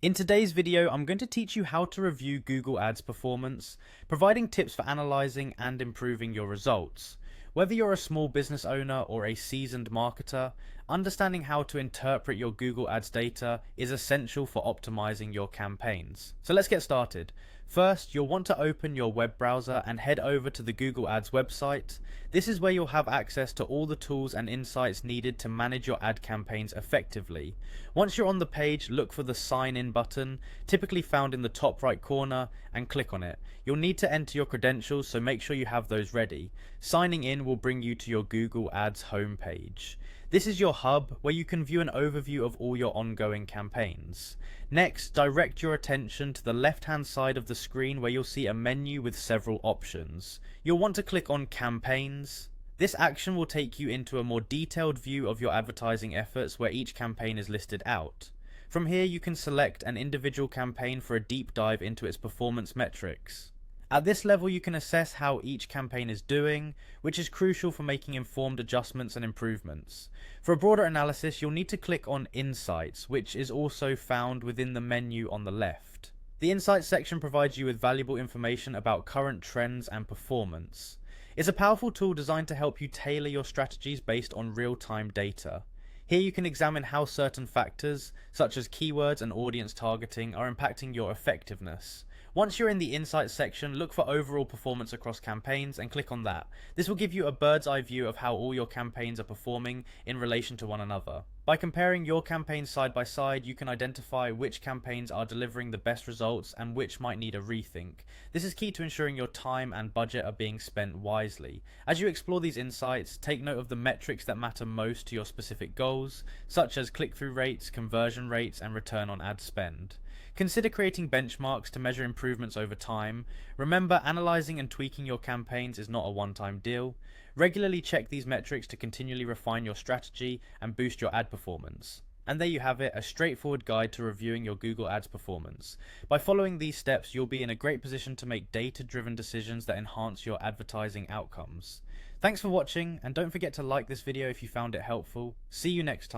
In today's video, I'm going to teach you how to review Google Ads performance, providing tips for analyzing and improving your results. Whether you're a small business owner or a seasoned marketer, understanding how to interpret your Google Ads data is essential for optimizing your campaigns. So let's get started. First, you'll want to open your web browser and head over to the Google Ads website. This is where you'll have access to all the tools and insights needed to manage your ad campaigns effectively. Once you're on the page, look for the Sign In button, typically found in the top right corner, and click on it. You'll need to enter your credentials, so make sure you have those ready. Signing in will bring you to your Google Ads homepage. This is your hub where you can view an overview of all your ongoing campaigns. Next, direct your attention to the left-hand side of the screen where you'll see a menu with several options. You'll want to click on Campaigns. This action will take you into a more detailed view of your advertising efforts where each campaign is listed out. From here, you can select an individual campaign for a deep dive into its performance metrics. At this level, you can assess how each campaign is doing, which is crucial for making informed adjustments and improvements. For a broader analysis, you'll need to click on Insights, which is also found within the menu on the left. The Insights section provides you with valuable information about current trends and performance. It's a powerful tool designed to help you tailor your strategies based on real-time data. Here you can examine how certain factors, such as keywords and audience targeting, are impacting your effectiveness. Once you're in the Insights section, look for overall performance across campaigns and click on that. This will give you a bird's eye view of how all your campaigns are performing in relation to one another. By comparing your campaigns side by side, you can identify which campaigns are delivering the best results and which might need a rethink. This is key to ensuring your time and budget are being spent wisely. As you explore these insights, take note of the metrics that matter most to your specific goals, such as click-through rates, conversion rates, and return on ad spend. Consider creating benchmarks to measure improvements over time. Remember, analyzing and tweaking your campaigns is not a one-time deal. Regularly check these metrics to continually refine your strategy and boost your ad performance. And there you have it, a straightforward guide to reviewing your Google Ads performance. By following these steps, you'll be in a great position to make data-driven decisions that enhance your advertising outcomes. Thanks for watching, and don't forget to like this video if you found it helpful. See you next time.